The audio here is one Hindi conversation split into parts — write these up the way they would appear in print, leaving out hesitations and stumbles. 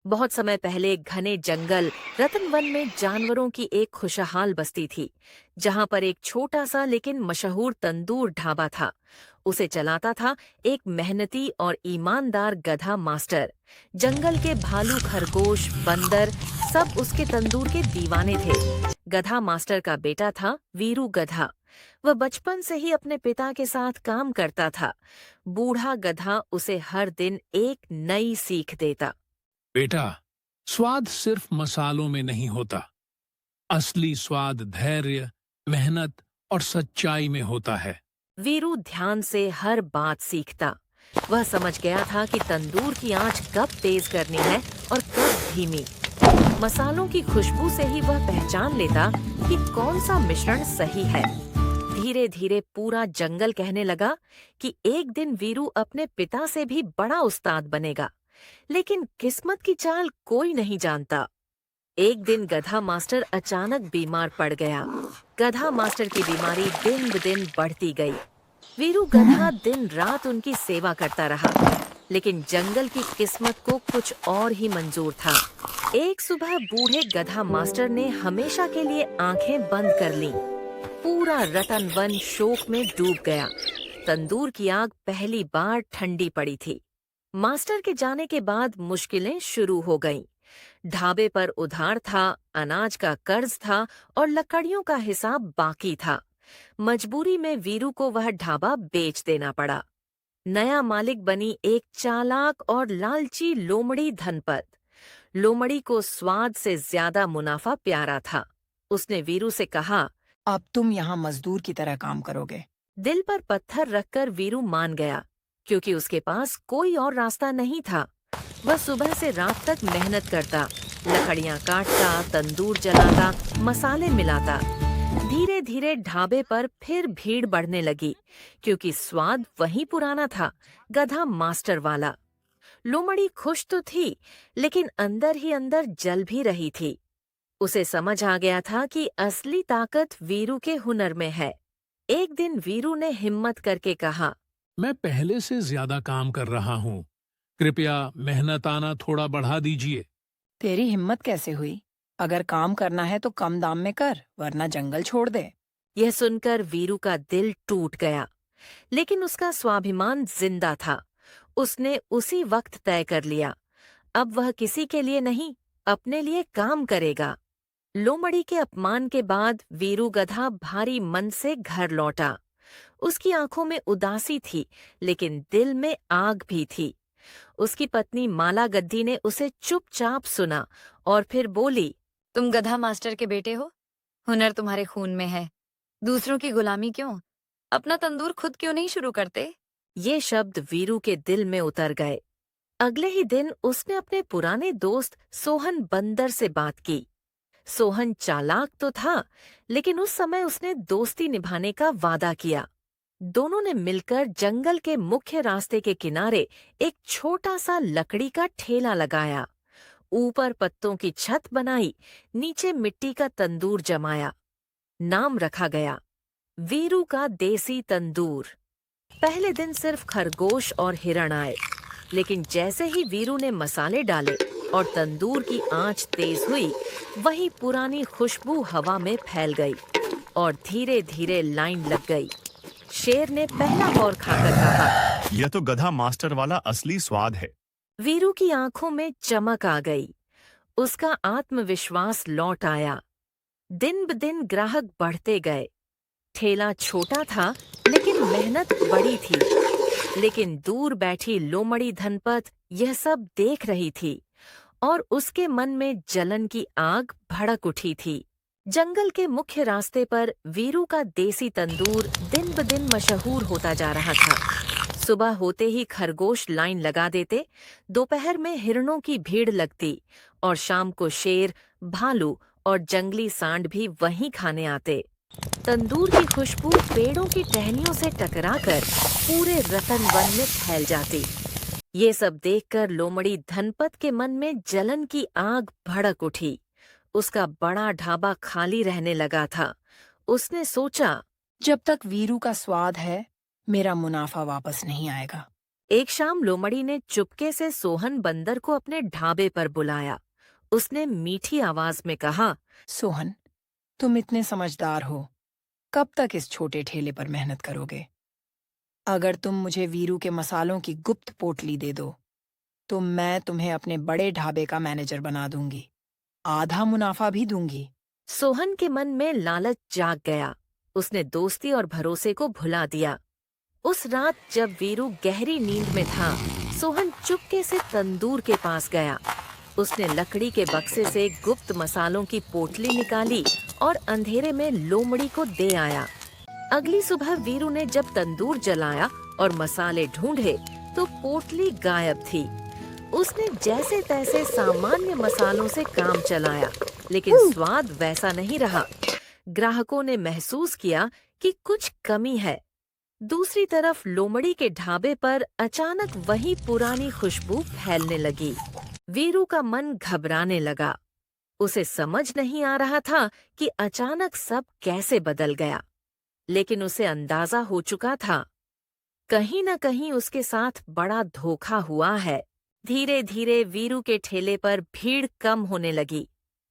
बहुत समय पहले घने जंगल रतनवन में जानवरों की एक खुशहाल बस्ती थी, जहां पर एक छोटा सा लेकिन मशहूर तंदूर ढाबा था। उसे चलाता था एक मेहनती और ईमानदार गधा मास्टर। जंगल के भालू, खरगोश, बंदर सब उसके तंदूर के दीवाने थे। गधा मास्टर का बेटा था वीरू गधा। वह बचपन से ही अपने पिता के साथ काम करता था। बूढ़ा गधा उसे हर दिन एक नई सीख देता। बेटा, स्वाद सिर्फ मसालों में नहीं होता। असली स्वाद धैर्य, मेहनत और सच्चाई में होता है। वीरू ध्यान से हर बात सीखता। वह समझ गया था कि तंदूर की आंच कब तेज करनी है और कब धीमी। मसालों की खुशबू से ही वह पहचान लेता कि कौन सा मिश्रण सही है। धीरे धीरे पूरा जंगल कहने लगा कि एक दिन वीरू अपने पिता से भी बड़ा उस्ताद बनेगा। लेकिन किस्मत की चाल कोई नहीं जानता। एक दिन गधा मास्टर अचानक बीमार पड़ गया। गधा मास्टर की बीमारी दिन ब दिन बढ़ती गई। वीरू गधा दिन रात उनकी सेवा करता रहा, लेकिन जंगल की किस्मत को कुछ और ही मंजूर था। एक सुबह बूढ़े गधा मास्टर ने हमेशा के लिए आंखें बंद कर लीं। पूरा रतन वन शोक में डूब गया। तंदूर की आग पहली बार ठंडी पड़ी थी। मास्टर के जाने के बाद मुश्किलें शुरू हो गईं। ढाबे पर उधार था, अनाज का कर्ज था और लकड़ियों का हिसाब बाकी था। मजबूरी में वीरू को वह ढाबा बेच देना पड़ा। नया मालिक बनी एक चालाक और लालची लोमड़ी धनपत। लोमड़ी को स्वाद से ज्यादा मुनाफा प्यारा था। उसने वीरू से कहा, अब तुम यहाँ मजदूर की तरह काम करोगे। दिल पर पत्थर रखकर वीरू मान गया, क्योंकि उसके पास कोई और रास्ता नहीं था। वह सुबह से रात तक मेहनत करता, लकड़ियां काटता, तंदूर जलाता, मसाले मिलाता। धीरे धीरे ढाबे पर फिर भीड़ बढ़ने लगी, क्योंकि स्वाद वही पुराना था, गधा मास्टर वाला। लोमड़ी खुश तो थी, लेकिन अंदर ही अंदर जल भी रही थी। उसे समझ आ गया था कि असली ताकत वीरू के हुनर में है। एक दिन वीरू ने हिम्मत करके कहा, मैं पहले से ज्यादा काम कर रहा हूँ। कृपया मेहनत आना थोड़ा बढ़ा दीजिए। तेरी हिम्मत कैसे हुई? अगर काम करना है तो कम दाम में कर, वरना जंगल छोड़ दे। यह सुनकर वीरू का दिल टूट गया, लेकिन उसका स्वाभिमान जिंदा था। उसने उसी वक्त तय कर लिया, अब वह किसी के लिए नहीं, अपने लिए काम करेगा। लोमड़ी के अपमान के बाद वीरू गधा भारी मन से घर लौटा। उसकी आंखों में उदासी थी, लेकिन दिल में आग भी थी। उसकी पत्नी माला गद्दी ने उसे चुपचाप सुना और फिर बोली, तुम गधा मास्टर के बेटे हो, हुनर तुम्हारे खून में है। दूसरों की गुलामी क्यों? अपना तंदूर खुद क्यों नहीं शुरू करते? ये शब्द वीरू के दिल में उतर गए। अगले ही दिन उसने अपने पुराने दोस्त सोहन बंदर से बात की। सोहन चालाक तो था, लेकिन उस समय उसने दोस्ती निभाने का वादा किया। दोनों ने मिलकर जंगल के मुख्य रास्ते के किनारे एक छोटा सा लकड़ी का ठेला लगाया। ऊपर पत्तों की छत बनाई, नीचे मिट्टी का तंदूर जमाया। नाम रखा गया, वीरू का देसी तंदूर। पहले दिन सिर्फ खरगोश और हिरण आए, लेकिन जैसे ही वीरू ने मसाले डाले और तंदूर की आंच तेज हुई, वही पुरानी खुशबू हवा में फैल गई और धीरे धीरे लाइन लग गई। शेर ने पहला कौर खाकर कहा, यह तो गधा मास्टर वाला असली स्वाद है। वीरू की आंखों में चमक आ गई। उसका आत्मविश्वास लौट आया। दिन ब दिन ग्राहक बढ़ते गए। ठेला छोटा था, लेकिन मेहनत बड़ी थी। लेकिन दूर बैठी लोमड़ी धनपत यह सब देख रही थी, और उसके मन में जलन की आग भड़क उठी थी। जंगल के मुख्य रास्ते पर वीरू का देसी तंदूर दिन ब दिन मशहूर होता जा रहा था। सुबह होते ही खरगोश लाइन लगा देते, दोपहर में हिरणों की भीड़ लगती और शाम को शेर, भालू और जंगली सांड भी वहीं खाने आते। तंदूर की खुशबू पेड़ों की टहनियों से टकराकर पूरे रतन वन में फैल जाती। ये सब देखकर लोमड़ी धनपत के मन में जलन की आग भड़क उठी। उसका बड़ा ढाबा खाली रहने लगा था। उसने सोचा, जब तक वीरू का स्वाद है, मेरा मुनाफा वापस नहीं आएगा। एक शाम लोमड़ी ने चुपके से सोहन बंदर को अपने ढाबे पर बुलाया। उसने मीठी आवाज में कहा, सोहन, तुम इतने समझदार हो, कब तक इस छोटे ठेले पर मेहनत करोगे? अगर तुम मुझे वीरू के मसालों की गुप्त पोटली दे दो, तो मैं तुम्हें अपने बड़े ढाबे का मैनेजर बना दूंगी। आधा मुनाफा भी दूंगी। सोहन के मन में लालच जाग गया। उसने दोस्ती और भरोसे को भुला दिया। उस रात जब वीरू गहरी नींद में था, सोहन चुपके से तंदूर के पास गया। उसने लकड़ी के बक्से से गुप्त मसालों की पोटली निकाली और अंधेरे में लोमड़ी को दे आया। अगली सुबह वीरू ने जब तंदूर जलाया और मसाले ढूंढे तो पोटली गायब थी। उसने जैसे तैसे सामान्य मसालों से काम चलाया, लेकिन स्वाद वैसा नहीं रहा। ग्राहकों ने महसूस किया कि कुछ कमी है। दूसरी तरफ लोमड़ी के ढाबे पर अचानक वही पुरानी खुशबू फैलने लगी। वीरू का मन घबराने लगा। उसे समझ नहीं आ रहा था कि अचानक सब कैसे बदल गया, लेकिन उसे अंदाजा हो चुका था, कहीं न कहीं उसके साथ बड़ा धोखा हुआ है। धीरे धीरे वीरू के ठेले पर भीड़ कम होने लगी।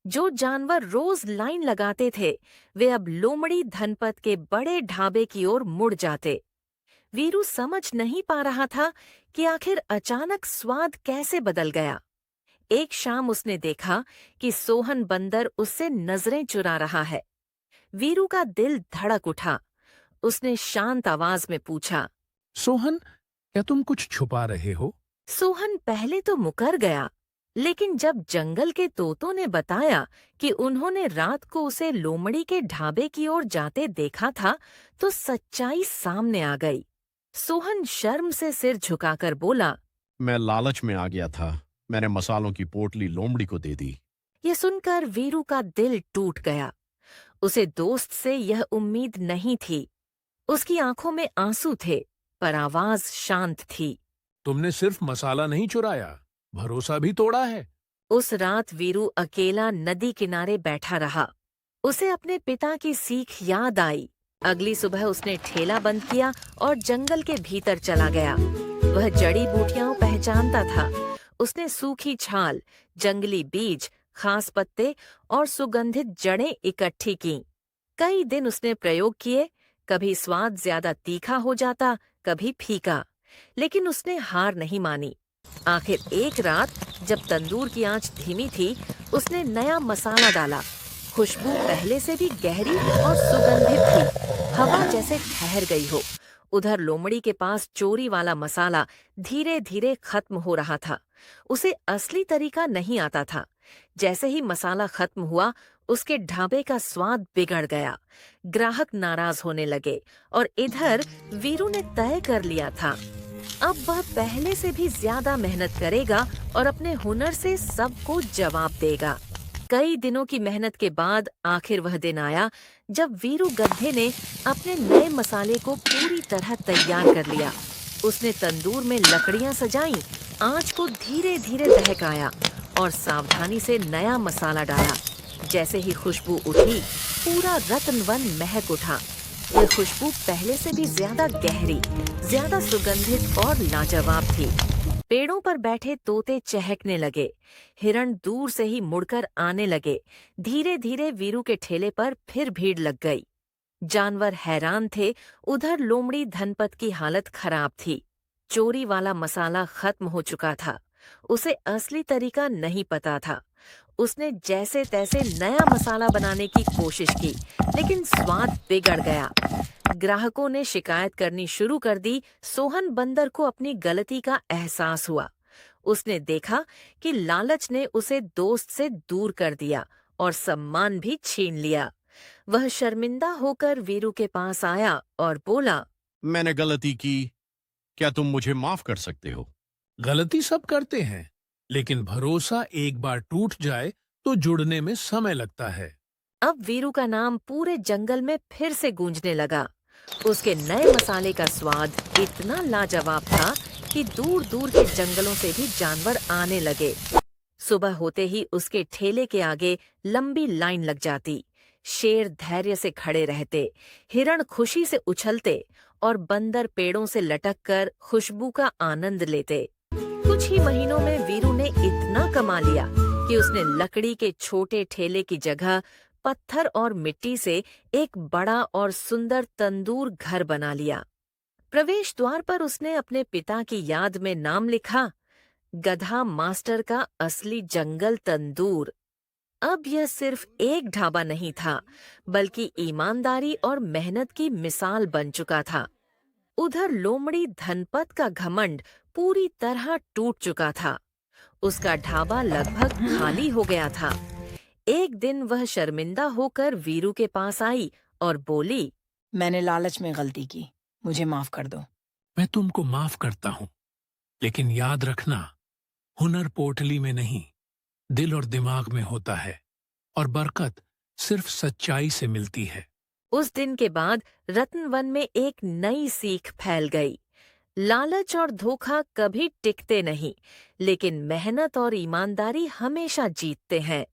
जो जानवर रोज लाइन लगाते थे, वे अब लोमड़ी धनपत के बड़े ढाबे की ओर मुड़ जाते। वीरू समझ नहीं पा रहा था कि आखिर अचानक स्वाद कैसे बदल गया। एक शाम उसने देखा कि सोहन बंदर उससे नजरें चुरा रहा है। वीरू का दिल धड़क उठा। उसने शांत आवाज में पूछा, सोहन, क्या तुम कुछ छुपा रहे हो? सोहन पहले तो मुकर गया, लेकिन जब जंगल के तोतों ने बताया कि उन्होंने रात को उसे लोमड़ी के ढाबे की ओर जाते देखा था, तो सच्चाई सामने आ गई। सोहन शर्म से सिर झुकाकर बोला, मैं लालच में आ गया था। मैंने मसालों की पोटली लोमड़ी को दे दी। ये सुनकर वीरू का दिल टूट गया। उसे दोस्त से यह उम्मीद नहीं थी। उसकी आंखों में आंसू थे, पर आवाज शांत थी। तुमने सिर्फ मसाला नहीं चुराया, भरोसा भी तोड़ा है। उस रात वीरू अकेला नदी किनारे बैठा रहा। उसे अपने पिता की सीख याद आई। अगली सुबह उसने ठेला बंद किया और जंगल के भीतर चला गया। वह जड़ी बूटियां पहचानता था। उसने सूखी छाल, जंगली बीज, खास पत्ते और सुगंधित जड़ें इकट्ठी कीं। कई दिन उसने प्रयोग किए। कभी स्वाद ज्यादा तीखा हो जाता, कभी फीका, लेकिन उसने हार नहीं मानी। आखिर एक रात जब तंदूर की आंच धीमी थी, उसने नया मसाला डाला। खुशबू पहले से भी गहरी और सुगंधित थी, हवा जैसे ठहर गई हो। उधर लोमड़ी के पास चोरी वाला मसाला धीरे धीरे खत्म हो रहा था। उसे असली तरीका नहीं आता था। जैसे ही मसाला खत्म हुआ, उसके ढाबे का स्वाद बिगड़ गया। ग्राहक नाराज होने लगे और इधर वीरू ने तय कर लिया था, अब वह पहले से भी ज्यादा मेहनत करेगा और अपने हुनर से सबको जवाब देगा। कई दिनों की मेहनत के बाद आखिर वह दिन आया जब वीरू गधे ने अपने नए मसाले को पूरी तरह तैयार कर लिया। उसने तंदूर में लकड़ियां सजाईं, आंच को धीरे धीरे दहकाया और सावधानी से नया मसाला डाला। जैसे ही खुशबू उठी, पूरा रत्नवन महक उठा। यह खुशबू पहले से भी ज्यादा गहरी, ज्यादा सुगंधित और लाजवाब थी। पेड़ों पर बैठे तोते चहकने लगे। हिरण दूर से ही मुड़कर आने लगे। धीरे धीरे वीरू के ठेले पर फिर भीड़ लग गई। जानवर हैरान थे। उधर लोमड़ी धनपत की हालत खराब थी। चोरी वाला मसाला खत्म हो चुका था। उसे असली तरीका नहीं पता था। उसने जैसे तैसे नया मसाला बनाने की कोशिश की, लेकिन स्वाद बिगड़ गया। ग्राहकों ने शिकायत करनी शुरू कर दी। सोहन बंदर को अपनी गलती का एहसास हुआ। उसने देखा कि लालच ने उसे दोस्त से दूर कर दिया और सम्मान भी छीन लिया। वह शर्मिंदा होकर वीरू के पास आया और बोला, मैंने गलती की, क्या तुम मुझे माफ कर सकते हो? गलती सब करते हैं, लेकिन भरोसा एक बार टूट जाए तो जुड़ने में समय लगता है। अब वीरू का नाम पूरे जंगल में फिर से गूंजने लगा। उसके नए मसाले का स्वाद इतना लाजवाब था कि दूर दूर के जंगलों से भी जानवर आने लगे। सुबह होते ही उसके ठेले के आगे लंबी लाइन लग जाती। शेर धैर्य से खड़े रहते, हिरण खुशी से उछलते और बंदर पेड़ों से लटककर खुशबू का आनंद लेते। कुछ ही महीनों में वीरू ने इतना कमा लिया कि उसने लकड़ी के छोटे ठेले की जगह पत्थर और मिट्टी से एक बड़ा और सुंदर तंदूर घर बना लिया। प्रवेश द्वार पर उसने अपने पिता की याद में नाम लिखा, गधा मास्टर का असली जंगल तंदूर। अब यह सिर्फ एक ढाबा नहीं था, बल्कि ईमानदारी और मेहनत की मिसाल बन चुका था। उधर लोमड़ी धनपत का घमंड पूरी तरह टूट चुका था। उसका ढाबा लगभग खाली हो गया था। एक दिन वह शर्मिंदा होकर वीरू के पास आई और बोली, मैंने लालच में गलती की, मुझे माफ कर दो। मैं तुमको माफ करता हूं, लेकिन याद रखना, हुनर पोटली में नहीं, दिल और दिमाग में होता है, और बरकत सिर्फ सच्चाई से मिलती है। उस दिन के बाद रत्नवन में एक नई सीख फैल गई। लालच और धोखा कभी टिकते नहीं, लेकिन मेहनत और ईमानदारी हमेशा जीतते हैं।